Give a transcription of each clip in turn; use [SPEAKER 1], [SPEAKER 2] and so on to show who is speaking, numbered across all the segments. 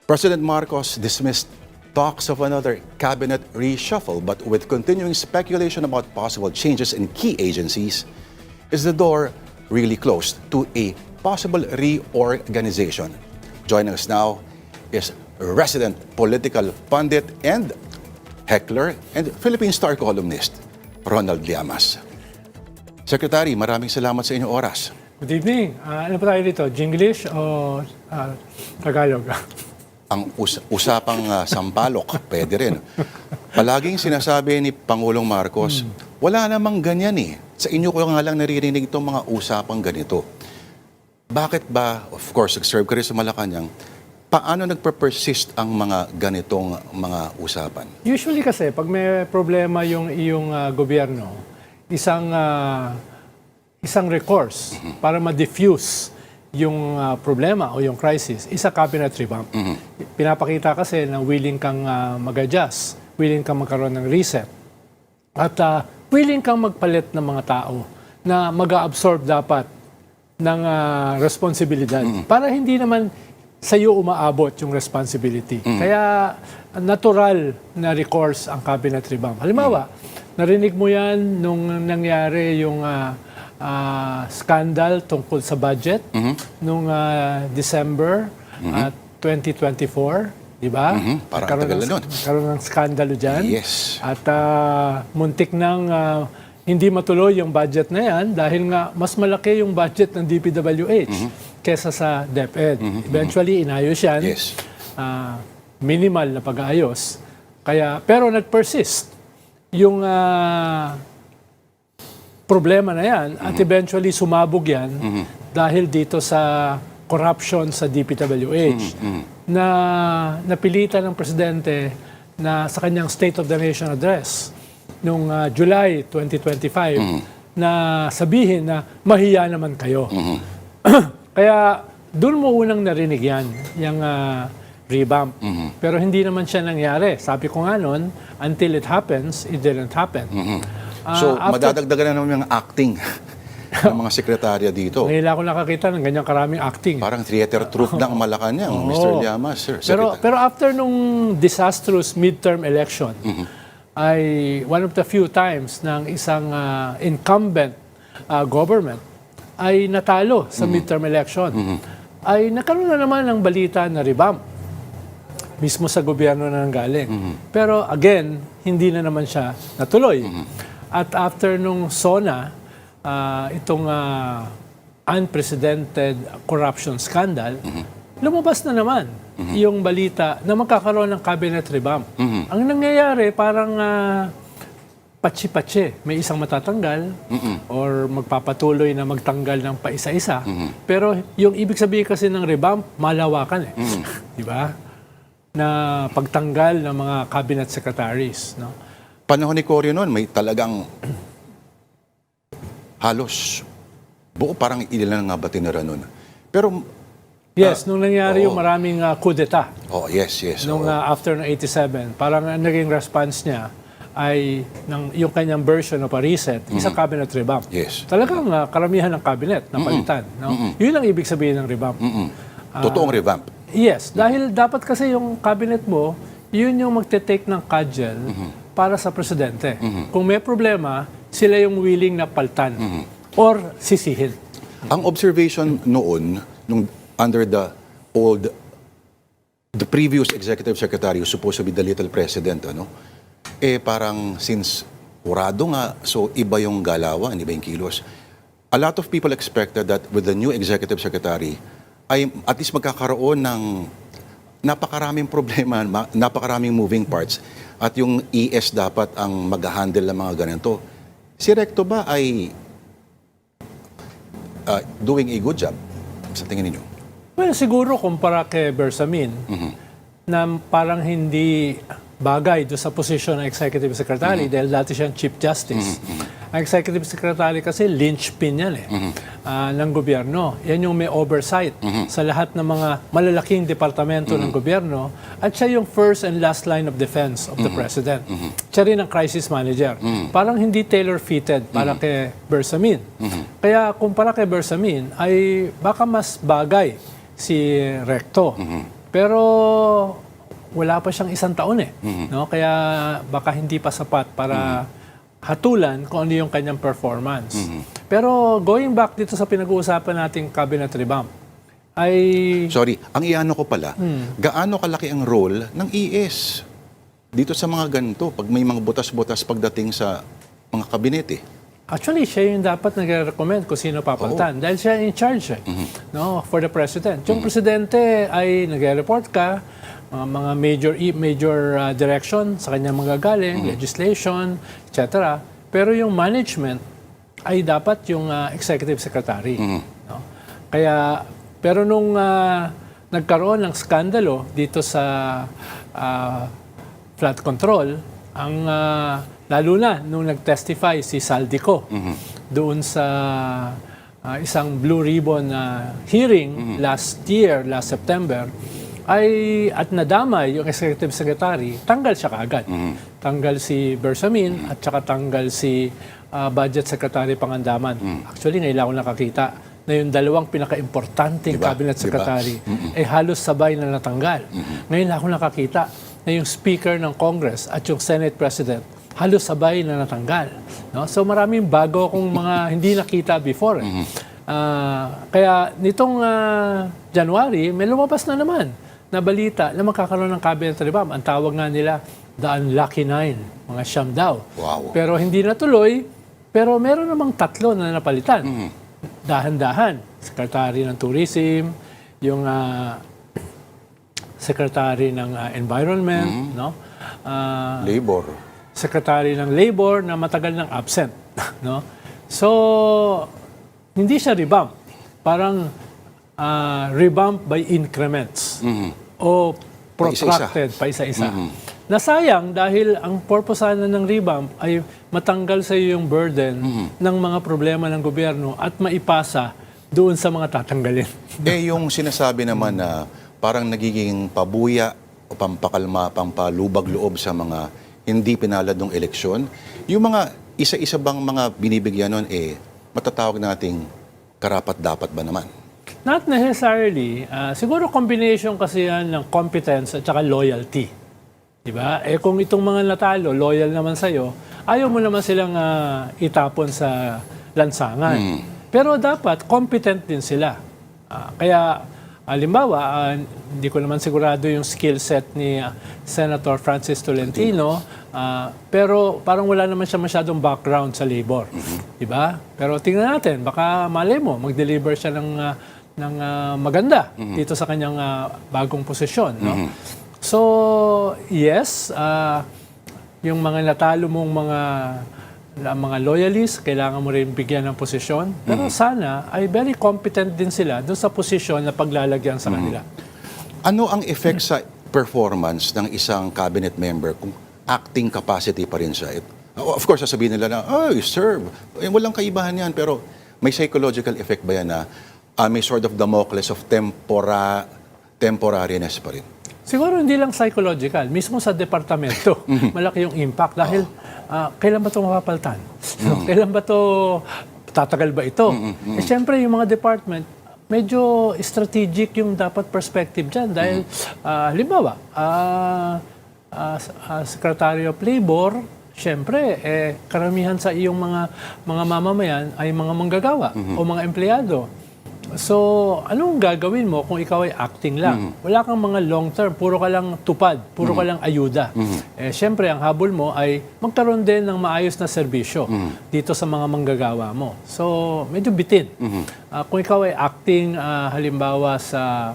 [SPEAKER 1] President Marcos dismissed talks of another cabinet reshuffle, but with continuing speculation about possible changes in key agencies, is the door really closed to a possible reorganization? Joining us now is resident political pundit and heckler and Philippine Star columnist, Ronald Llamas. Secretary, maraming salamat sa inyong oras.
[SPEAKER 2] Good evening. Ano pa tayo dito? Jinglish o Tagalog?
[SPEAKER 1] Ang usapang sampalok, pwede rin. Palaging sinasabi ni Pangulong Marcos, wala namang ganyan eh. Sa inyo ko nga lang naririnig itong mga usapang ganito. Bakit ba, of course, nag-serve ka rin sa Malacanang, paano nagpe-persist ang mga ganitong mga usapan?
[SPEAKER 2] Usually kasi, pag may problema yung iyong gobyerno, isang recourse para ma-diffuse yung problema o yung crisis, isa cabinet revamp. Pinapakita kasi na willing kang mag-adjust, willing kang magkaroon ng reset, at willing kang magpalit ng mga tao na mag-absorb dapat ng responsibilidad para hindi naman sa iyo umaabot yung responsibility. Kaya natural na recourse ang cabinet revamp. Halimbawa, narinig mo yan nung nangyari yung scandal tungkol sa budget nung December 2024, di ba?
[SPEAKER 1] Parang tagal na nun.
[SPEAKER 2] Nagkaroon ng skandalo dyan.
[SPEAKER 1] Yes.
[SPEAKER 2] At muntik nang hindi matuloy yung budget na yan dahil nga mas malaki yung budget ng DPWH kesa sa DepEd. Eventually, inayos yan.
[SPEAKER 1] Yes.
[SPEAKER 2] Minimal na pag-aayos. Pero nag-persist yung problema na yan at eventually sumabog yan dahil dito sa corruption sa DPWH na napilitan ng presidente na sa kanyang State of the Nation address noong July 2025 na sabihin na mahiya naman kayo. Kaya doon mo unang narinig yan, yung revamp. Pero hindi naman siya nangyari. Sabi ko nga noon, until it happens, it didn't happen.
[SPEAKER 1] So, madadagdagan na naman yung acting ng mga sekretarya dito.
[SPEAKER 2] Ngayon ako nakakita ng ganyang karaming acting.
[SPEAKER 1] Parang theater troupe ng Malacanang, Mr. Llamas, sir.
[SPEAKER 2] Pero after nung disastrous midterm election, ay one of the few times ng isang incumbent government ay natalo sa midterm election, ay nagkaroon na naman ng balita na revamp. Mismo sa gobyerno na nanggaling. Pero again, hindi na naman siya natuloy. At after nung SONA, itong unprecedented corruption scandal, lumabas na naman yung balita na magkakaroon ng cabinet revamp. Ang nangyayari, parang patsi-patsi. May isang matatanggal or magpapatuloy na magtanggal ng paisa-isa. Pero yung ibig sabihin kasi ng revamp, malawakan eh. Di ba? Na pagtanggal ng mga cabinet secretaries. No?
[SPEAKER 1] Panahon ni Cory noon, may talagang halos buo parang ilan nga ba tinira noon. Pero
[SPEAKER 2] yes, nung nangyari yung maraming coup d'etat.
[SPEAKER 1] Oh, yes.
[SPEAKER 2] Nung after ng 87, parang naging response niya ay yung kanyang version of a reset, isang cabinet revamp.
[SPEAKER 1] Yes.
[SPEAKER 2] Talagang karamihan ng cabinet napalitan. No? Yun ang ibig sabihin ng revamp.
[SPEAKER 1] Totoong revamp.
[SPEAKER 2] Yes, dahil dapat kasi yung cabinet mo, yun yung magte-take ng cudgel para sa presidente. Kung may problema, sila yung willing na paltan or sisihin.
[SPEAKER 1] Ang observation noon, nung under the previous executive secretary who's supposed to be the little president, parang since urado nga, so iba yung galawan, iba yung kilos. A lot of people expected that with the new executive secretary, ay at least magkakaroon ng napakaraming problema, napakaraming moving parts, at yung ES dapat ang mag-handle ng mga ganito. Si Recto ba ay doing a good job sa tingin ninyo?
[SPEAKER 2] Well, siguro kumpara kay Bersamin, na parang hindi bagay doon sa posisyon ng Executive Secretary dahil dati siyang Chief Justice. Ang Executive Secretary kasi linchpin yan ng gobyerno. Yan yung may oversight sa lahat ng mga malalaking departamento ng gobyerno at siya yung first and last line of defense of the President. Siya rin ang crisis manager. Parang hindi tailor-fitted para kay Bersamin. Kaya kumpara kay Bersamin ay baka mas bagay si Recto. Pero wala pa siyang 1 taon eh. No? Kaya baka hindi pa sapat para hatulan kung ano yung kanyang performance. Pero going back dito sa pinag-uusapan nating cabinet revamp, ay
[SPEAKER 1] Sorry, ang iano ko pala, gaano kalaki ang role ng ES dito sa mga ganito pag may mga butas-butas pagdating sa mga kabinete?
[SPEAKER 2] actually siya yung dapat nagre-recommend kung sino papalitan. Dahil siya in charge no, for the president. Yung presidente ay nagre-report ka, mga major direction sa kanyang magagaling, legislation, etc. Pero yung management ay dapat yung executive secretary. No? Kaya, pero nung nagkaroon ng skandalo dito sa flood control, ang lalo na nung nag-testify si Saldico doon sa isang Blue Ribbon hearing last September, at nadamay yung executive secretary, tanggal siya kaagad. Tanggal si Bersamin at saka tanggal si budget secretary Pangandaman. Actually, ngayon lang ako nakakita na yung dalawang pinaka-importanting cabinet secretary ay halos sabay na natanggal. Ngayon lang ako nakakita na yung speaker ng Congress at yung Senate President halos sabay na natanggal. No? So maraming bago akong mga hindi nakita before. Kaya nitong January, may lumabas na naman na balita na magkakaroon ng cabinet revamp. Ang tawag nga nila, the unlucky 9, mga siyam daw.
[SPEAKER 1] Wow.
[SPEAKER 2] Pero hindi natuloy, pero meron namang 3 na napalitan. Dahan-dahan. Secretary ng Tourism, yung Secretary ng Environment, no?
[SPEAKER 1] Labor.
[SPEAKER 2] Secretary ng Labor na matagal nang absent, no? So hindi siya revamp. Parang revamp by increments o protracted pa isa-isa. Nasayang dahil ang purpose sana ng revamp ay matanggal sa iyo yung burden ng mga problema ng gobyerno at maipasa doon sa mga tatanggalin.
[SPEAKER 1] Yung sinasabi naman na parang nagiging pabuya o pampakalma, pampalubag-loob sa mga hindi pinalad ng eleksyon, yung mga isa-isa bang mga binibigyan nun, matatawag nating karapat-dapat ba naman?
[SPEAKER 2] Not necessarily. Siguro combination kasi yan ng competence at saka loyalty. Diba? Kung itong mga natalo, loyal naman sa'yo, ayaw mo naman silang itapon sa lansangan. Pero dapat competent din sila. Kaya, halimbawa, hindi ko naman sigurado yung skill set ni Senator Francis Tolentino, pero parang wala naman siya masyadong background sa labor. Diba? Pero tingnan natin, baka malay mo, mag-deliver siya ng maganda dito sa kanyang bagong posisyon. No? So, yes, yung mga natalo mong mga loyalists, kailangan mo rin bigyan ng posisyon. Pero sana ay very competent din sila doon sa posisyon na paglalagyan sa kanila.
[SPEAKER 1] Ano ang effect sa performance ng isang cabinet member kung acting capacity pa rin siya? Of course, sasabihin nila na, serve. Walang kaibahan yan. Pero may psychological effect ba yan na may sort of Damocles of temporariness pa rin?
[SPEAKER 2] Siguro hindi lang psychological. Mismo sa departamento, malaki yung impact. Dahil kailan ba ito mapapalitan? Kailan ba ito, tatagal ba ito? Siyempre, yung mga department, medyo strategic yung dapat perspective dyan. Dahil, halimbawa, Secretary of Labor, siyempre, karamihan sa iyong mga mamamayan ay mga manggagawa o mga empleyado. So, anong gagawin mo kung ikaw ay acting lang? Wala kang mga long term, puro ka lang tupad, puro ka lang ayuda. Siyempre, ang habol mo ay magkaroon din ng maayos na serbisyo dito sa mga manggagawa mo. So, medyo bitin. Kung ikaw ay acting, halimbawa sa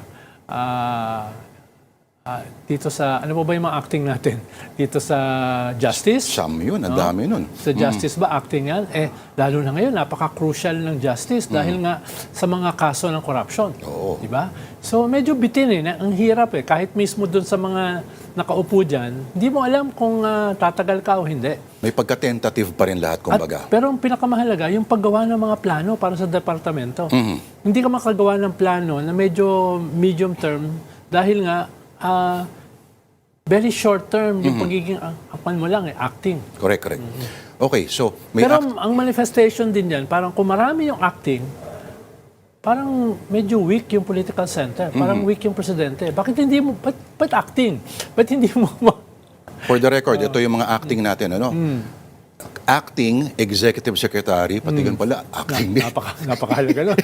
[SPEAKER 2] dito sa, ano ba yung mga acting natin? Dito sa justice?
[SPEAKER 1] Siyam yun, ang dami nun.
[SPEAKER 2] Sa justice ba, acting yan? Lalo na ngayon, napaka-crucial ng justice dahil nga sa mga kaso ng corruption.
[SPEAKER 1] Oo.
[SPEAKER 2] Diba? So, medyo bitin ang hirap Kahit mismo dun sa mga nakaupo dyan, hindi mo alam kung tatagal ka o hindi.
[SPEAKER 1] May pagka-tentative pa rin lahat, kumbaga.
[SPEAKER 2] Pero ang pinakamahalaga, yung paggawa ng mga plano para sa departamento. Hindi ka makagawa ng plano na medyo medium term dahil nga very short term yung pagiging apan mo lang acting.
[SPEAKER 1] Correct. Okay, so may
[SPEAKER 2] Pero ang manifestation din yan, parang kung marami yung acting, parang medyo weak yung political center. Parang weak yung presidente. Bakit hindi mo, ba't acting? Ba't hindi mo,
[SPEAKER 1] For the record, ito yung mga acting natin, ano? Acting Executive Secretary, pati ganun pala, acting
[SPEAKER 2] napakahalaga nun.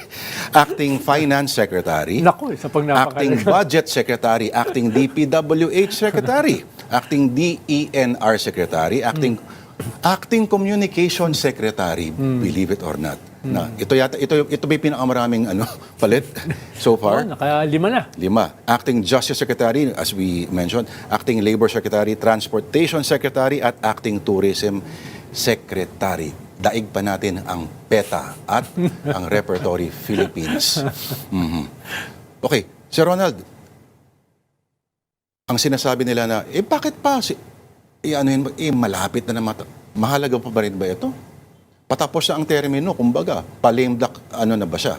[SPEAKER 1] Acting Finance Secretary,
[SPEAKER 2] Naku, isa pang
[SPEAKER 1] Acting
[SPEAKER 2] napakahalaga.
[SPEAKER 1] Budget Secretary, Acting DPWH Secretary, Acting DENR Secretary, Acting Communication Secretary, believe it or not. Na, ito ba yung pinakamaraming palit so far?
[SPEAKER 2] Naka-5 na.
[SPEAKER 1] 5. Acting Justice Secretary, as we mentioned, Acting Labor Secretary, Transportation Secretary, at Acting Tourism Secretary. Daig pa natin ang PETA at ang Repertory Philippines. Okay, Sir Ronald, ang sinasabi nila na, bakit pa? Malapit na naman. Mahalaga pa ba rin ba ito? Patapos na ang termino, kumbaga, pa-lame duck, na ba siya?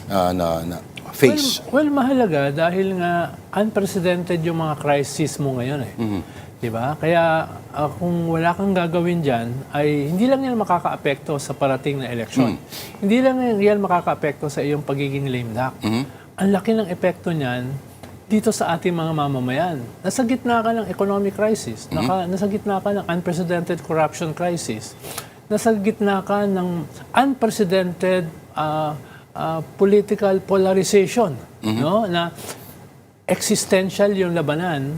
[SPEAKER 1] Na face.
[SPEAKER 2] Well, mahalaga dahil nga unprecedented yung mga crisis mo ngayon eh. Diba? Kaya kung wala kang gagawin dyan, ay hindi lang yan makaka-apekto sa parating na eleksyon. Hindi lang yan makaka-apekto sa iyong pagiging lame duck. Ang laki ng epekto niyan dito sa ating mga mamamayan. Nasa gitna ka ng economic crisis, nasa gitna ka ng unprecedented corruption crisis, nasa gitna ka ng unprecedented political polarization, no? Na existential yung labanan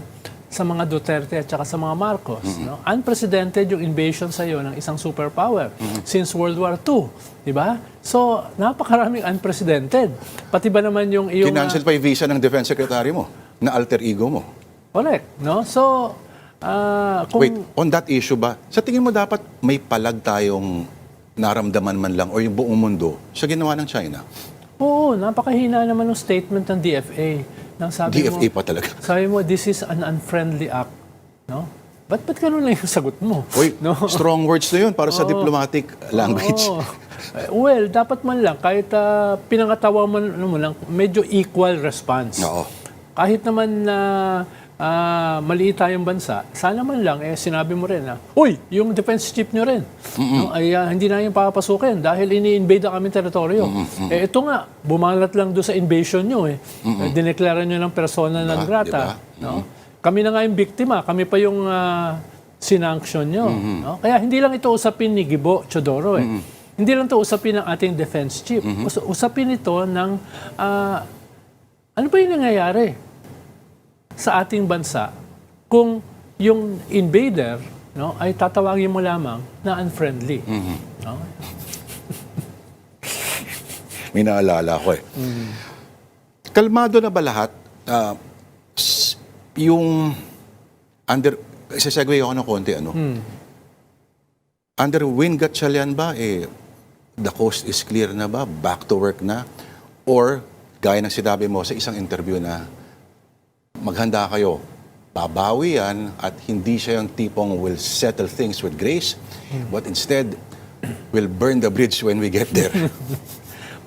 [SPEAKER 2] sa mga Duterte at saka sa mga Marcos. No? Unprecedented yung invasion sa iyo ng isang superpower since World War II. Diba? So, napakaraming unprecedented. Pati ba naman yung iyong...
[SPEAKER 1] Kinancel pa yung visa ng Defense Secretary mo, na alter ego mo.
[SPEAKER 2] Correct. No? So, kung...
[SPEAKER 1] Wait, on that issue ba, sa tingin mo dapat may palag tayong naramdaman man lang o yung buong mundo sa ginawa ng China?
[SPEAKER 2] Oo, napakahina naman ng statement ng DFA. Nang sabi
[SPEAKER 1] DFA pa talaga.
[SPEAKER 2] Sabi mo, this is an unfriendly act. No? Ba't ganun lang yung sagot mo?
[SPEAKER 1] Uy,
[SPEAKER 2] no?
[SPEAKER 1] strong words na yun para sa diplomatic language.
[SPEAKER 2] Oo. Well, dapat man lang, kahit pinangatawa mo lang, medyo equal response.
[SPEAKER 1] Oo.
[SPEAKER 2] Kahit naman na maliit tayong bansa, sana man lang, sinabi mo rin na, uy, yung defense chief nyo rin, no, ay hindi na yung papasukin dahil ini-invade ang aming teritoryo. Ito nga, bumalat lang doon sa invasion nyo. Dineklara nyo ng persona non grata.
[SPEAKER 1] Diba?
[SPEAKER 2] No? Kami na nga yung biktima, kami pa yung sinanction nyo. No? Kaya hindi lang ito usapin ni Gibo Chodoro. Hindi lang ito usapin ng ating defense chief. Usapin ito ng ano ba yung nangyayari sa ating bansa kung yung invader, no, ay tatawagin mo lamang na unfriendly. No?
[SPEAKER 1] May naalala ko eh. Kalmado na ba lahat? Yung isasegue ako ng konti, under Win Gatchalian ba, the coast is clear na ba? Back to work na? Or, gaya ng sinabi mo sa isang interview na maghanda kayo, babawi yan at hindi siya yung tipong will settle things with grace, but instead, will burn the bridge when we get there.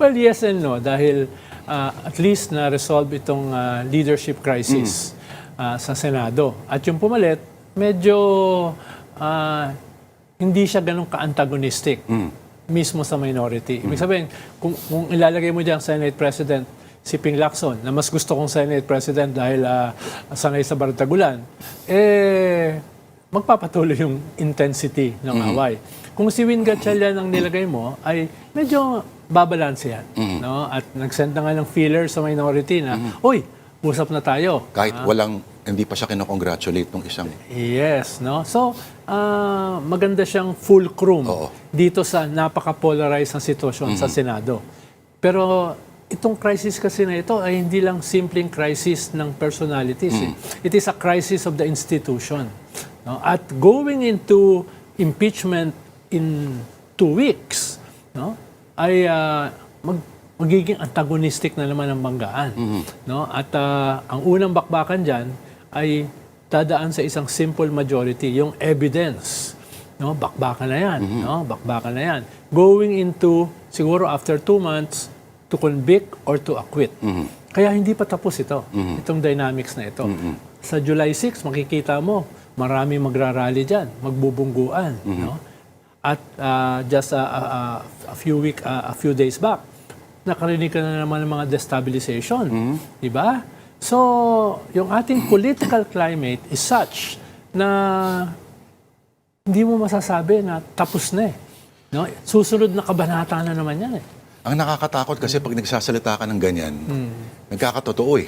[SPEAKER 2] Well, yes and no, dahil at least na-resolve itong leadership crisis sa Senado. At yung pumalit, medyo hindi siya ganun ka-antagonistic mismo sa minority. Ibig sabihin, kung ilalagay mo dyan Senate President si Ping Lacson, na mas gusto kong Senate President dahil sanay sa Bartagulan, magpapatuloy yung intensity ng away. Kung si Win Gatchalian ang nilagay mo, ay medyo babalanse yan. No? At nag-send na nga ng feeler sa minority na, uy, usap na tayo.
[SPEAKER 1] Kahit hindi pa siya kinakongratulate ng isang...
[SPEAKER 2] Yes, no? So, maganda siyang fulcrum dito sa napaka-polarized na sitwasyon sa Senado. Pero itong crisis kasi na ito ay hindi lang simpleng crisis ng personalities. It is a crisis of the institution. No? At going into impeachment in 2 weeks, no? Ay magiging antagonistic na naman ang banggaan. No? At ang unang bakbakan dyan ay dadaan sa isang simple majority, yung evidence. No? Bakbakan na yan. No? Bakbakan na yan. Going into, siguro after 2 months, to convict or to acquit. Kaya hindi pa tapos ito, itong dynamics na ito. Sa July 6, makikita mo, marami magrarally dyan, magbubungguan. No? At just a few days back, nakarinig ka na naman ng mga destabilization. Di ba? So, yung ating political climate is such na hindi mo masasabi na tapos na eh. No? Susunod na kabanata na naman yan eh.
[SPEAKER 1] Ang nakakatakot kasi pag nagsasalita ka ng ganyan, nagkakatotoo eh.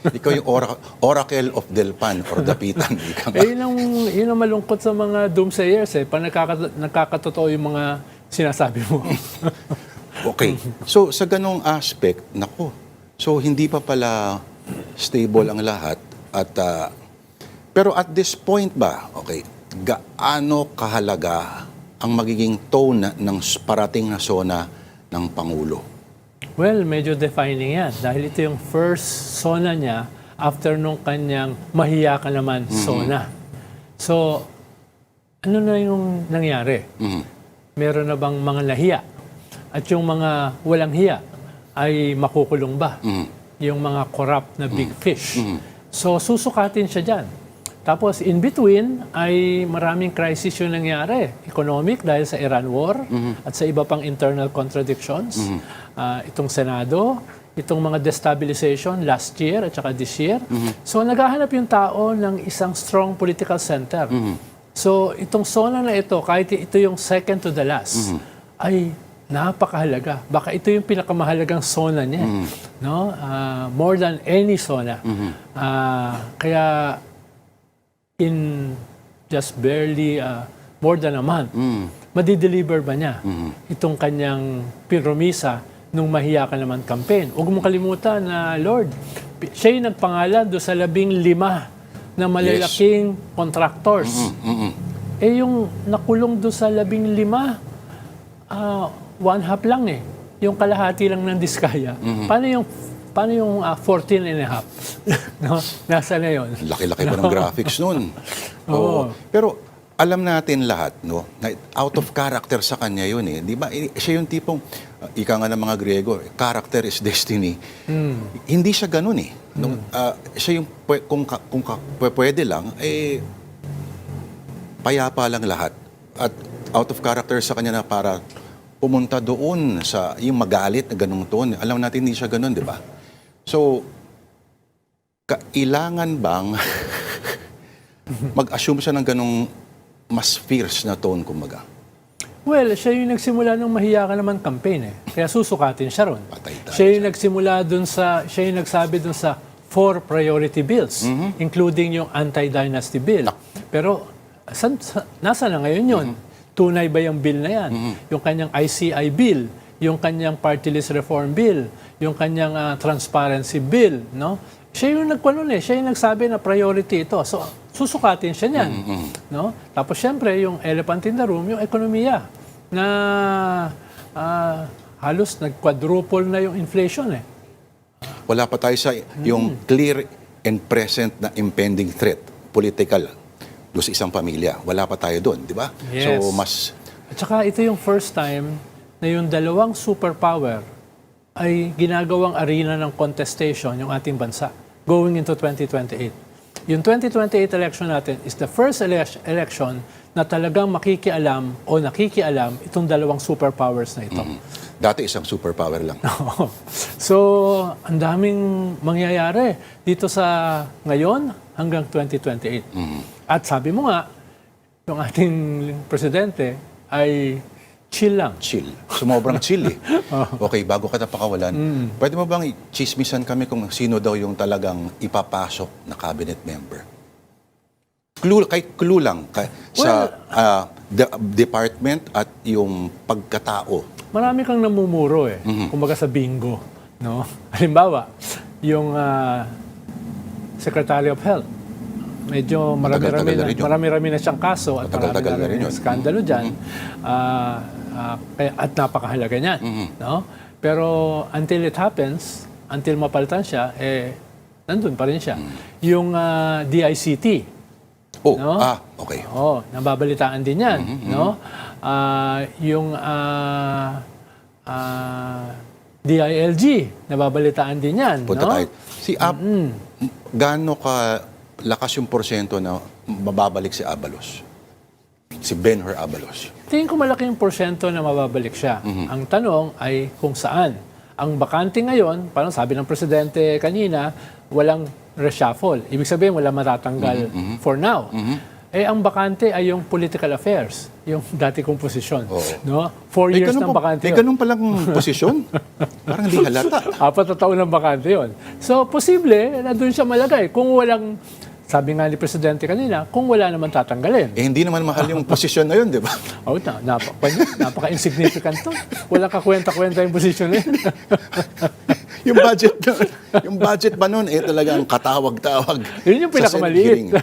[SPEAKER 1] Ikaw yung oracle of Delpan or Dapitan.
[SPEAKER 2] Yun ang malungkot sa mga doomsayers eh. Pag nakakatotoo yung mga sinasabi mo.
[SPEAKER 1] Okay. So, sa ganong aspect, nako. So, hindi pa pala stable ang lahat. At, pero at this point ba, okay, gaano kahalaga ang magiging tone ng parating na SONA ng Pangulo?
[SPEAKER 2] Well, medyo defining yan. Dahil ito yung first SONA niya after nung kanyang mahiya ka naman SONA. So, ano na yung nangyari? Meron na bang mga nahiya? At yung mga walang hiya ay makukulong ba? Yung mga corrupt na big fish. So, susukatin siya dyan. Tapos, in between, ay maraming crisis yung nangyari. Economic, dahil sa Iran War, at sa iba pang internal contradictions. Itong Senado, itong mga destabilization last year at saka this year. So, naghahanap yung tao ng isang strong political center. So, itong SONA na ito, kahit ito yung second to the last, ay napakahalaga. Baka ito yung pinakamahalagang SONA niya. No? More than any SONA. Kaya, in just barely more than a month, madideliver ba niya itong kanyang pinromisa nung mahiya ka naman campaign? Huwag mong kalimutan na, Lord, siya yung nagpangalan doon sa 15 na malalaking contractors. Eh yung nakulong doon sa 15, one half lang eh. Yung kalahati lang ng diskaya. Paano yung 14 and a half? No? Nasa na yun?
[SPEAKER 1] Laki-laki pa ng graphics nun. Oo. Pero alam natin lahat, no, na out of character sa kanya yun eh. Di ba? Siya yung tipong, ika nga ng mga Griego, character is destiny. Hindi siya ganun eh. Siya yung, kung pwede lang, eh, payapa lang lahat. At out of character sa kanya na para pumunta doon sa yung magalit na ganung toon. Alam natin hindi siya ganun, di ba? So, kailangan bang mag-assume siya ng ganung mas fierce na tone, kumbaga?
[SPEAKER 2] Well, siya yung nagsimula ng mahiya ka naman campaign eh. Kaya susukatin siya ron. Siya yung nagsimula dun sa, siya yung nagsabi dun sa 4 priority bills, including yung anti-dynasty bill. Pero, nasa na ngayon yun? Tunay ba yung bill na yan? Yung kanyang ICI bill, yung kanyang party list reform bill, yung kanyang transparency bill, no? Siya yung nagkwalon eh. Siya yung nagsabi na priority ito. So, susukatin siya niyan. No? Tapos, syempre, yung elephant in the room, yung ekonomiya, na halos nag-quadruple na yung inflation eh.
[SPEAKER 1] Wala pa tayo sa yung clear and present na impending threat, political, doon sa isang pamilya. Wala pa tayo doon, di ba?
[SPEAKER 2] Yes.
[SPEAKER 1] So, mas...
[SPEAKER 2] At saka, ito yung first time na yung dalawang superpower ay ginagawang arena ng contestation yung ating bansa going into 2028. Yung 2028 election natin is the first election na talagang makikialam o nakikialam itong dalawang superpowers na ito.
[SPEAKER 1] Dati isang superpower lang.
[SPEAKER 2] So, ang daming mangyayari dito sa ngayon hanggang 2028. At sabi mo nga, yung ating presidente ay chill lang.
[SPEAKER 1] Chill. Sumobrang chill eh. Okay, bago ka napakawalan, pwede mo bang chismisan kami kung sino daw yung talagang ipapasok na cabinet member? Clue lang sa department at yung pagkatao.
[SPEAKER 2] Marami kang namumuro eh. Kumbaga sa bingo. No? Halimbawa, yung Secretary of Health. Medyo marami-rami na siyang kaso at marami na skandalo dyan. At napakahalaga niyan. No? Pero until it happens, until mapalitan siya, eh, nandun pa rin siya. Yung DICT.
[SPEAKER 1] Oh,
[SPEAKER 2] no?
[SPEAKER 1] Okay.
[SPEAKER 2] Nababalitaan din yan. No? Yung DILG, nababalitaan din yan.
[SPEAKER 1] Punta
[SPEAKER 2] no?
[SPEAKER 1] tayo. Si gaano ka lakas yung porsyento na mababalik si Abalos? Si Benhur Abalos?
[SPEAKER 2] Tingin ko malaki yung porsyento na mababalik siya. Ang tanong ay kung saan. Ang bakante ngayon, parang sabi ng presidente kanina, walang reshuffle. Ibig sabihin, walang matatanggal for now. Eh, ang bakante ay yung political affairs, yung dati kong posisyon. No? 4 years ng bakante
[SPEAKER 1] May
[SPEAKER 2] yun.
[SPEAKER 1] ganun palang posisyon. Parang hindi halata.
[SPEAKER 2] 4 na taon ng bakante yun. So, posible na doon siya malagay. Kung walang, sabi nga ni Presidente kanina, kung wala naman tatanggalin.
[SPEAKER 1] Eh, hindi naman mahal yung posisyon na yun, di ba?
[SPEAKER 2] Oh, napaka-insignificant to. Walang kakwenta-kwenta yung posisyon na yun.
[SPEAKER 1] yung budget ba nun, eh talaga ang katawag-tawag.
[SPEAKER 2] Yun yung
[SPEAKER 1] sa Senate hearing.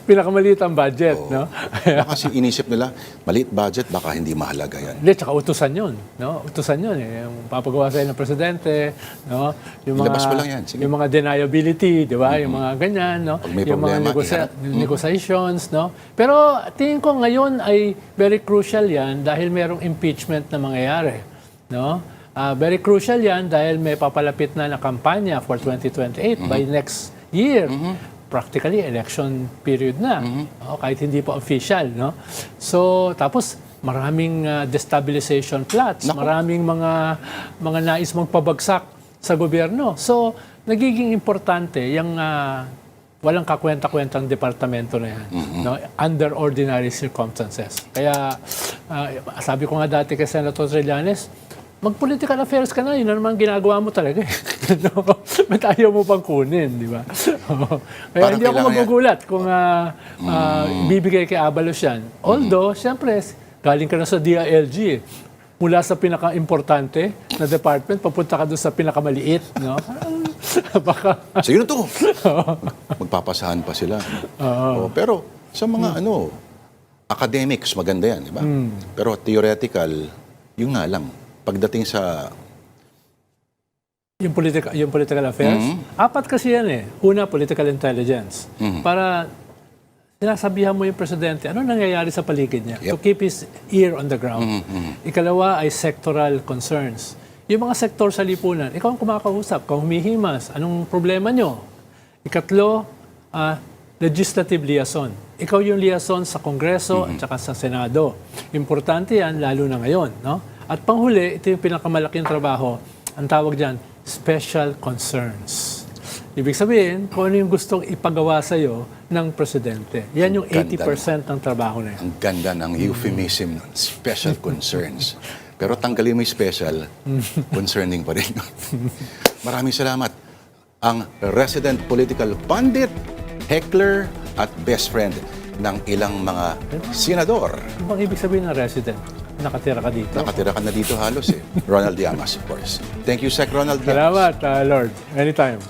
[SPEAKER 2] pinakamaliit ang budget, no?
[SPEAKER 1] Baka kasi inisip nila, maliit budget, baka hindi mahalaga yan.
[SPEAKER 2] Hindi, tsaka utusan yun. No? Utusan yun. Eh. Yung papagawa sa'yo ng presidente, no? Yung
[SPEAKER 1] Ilabas mo lang yan. Sige.
[SPEAKER 2] yung mga deniability, di ba? Yung mga ganyan, no?
[SPEAKER 1] Pag may
[SPEAKER 2] yung mga
[SPEAKER 1] problema, iharap.
[SPEAKER 2] negotiations, no? Pero tingin ko ngayon ay very crucial yan dahil merong impeachment na mangyayari, no? Very crucial yan dahil may papalapit na kampanya for 2028 by next year. Practically, election period na. Kahit hindi pa official. No? So, tapos maraming destabilization plots. Maraming mga nais magpabagsak sa gobyerno. So, nagiging importante yung walang kakwenta-kwentang departamento na yan. No? Under ordinary circumstances. Kaya, sabi ko nga dati kay Senator Trillanes, mag-political affairs ka na, yun na naman ginagawa mo talaga. No? Ba't ayaw mo pang kunin, di ba? Kaya
[SPEAKER 1] Parang
[SPEAKER 2] hindi ako
[SPEAKER 1] kailangan
[SPEAKER 2] magugulat kung bibigay kay Abalos yan. Although, siyempre, galing ka na sa DILG. Mula sa pinaka-importante na department, papunta ka doon sa pinakamaliit. No? Baka...
[SPEAKER 1] Sige na to. Magpapasahan pa sila. Pero sa mga academics, maganda yan, di ba? Pero theoretical, yung nga lang, pagdating sa...
[SPEAKER 2] Yung political affairs, 4 kasi yan eh. Una, political intelligence. Para sinasabihan mo yung presidente, ano nangyayari sa paligid niya? To keep his ear on the ground. Ikalawa ay sectoral concerns. Yung mga sektor sa lipunan, ikaw ang kumakausap, kung humihimas, anong problema nyo? Ikatlo, legislative liaison. Ikaw yung liaison sa Kongreso at saka sa Senado. Importante yan, lalo na ngayon. No? At panghuli, ito yung pinakamalaking trabaho, ang tawag dyan, special concerns. Ibig sabihin, kung ano yung gustong ipagawa sa'yo ng presidente. Yan yung 80% ng trabaho na yan.
[SPEAKER 1] Ang ganda ng euphemism nun, special concerns. Pero tanggalin mo yung special, concerning pa rin. Maraming salamat. Ang resident political pundit, heckler, at best friend ng ilang mga senador.
[SPEAKER 2] Ano bang ibig sabihin ng resident? Nakatira ka dito?
[SPEAKER 1] Nakatira ka na dito halos eh. Ronald Llamas, of course. Thank you, Sec. Ronald Llamas.
[SPEAKER 2] Salamat, Lord. Anytime.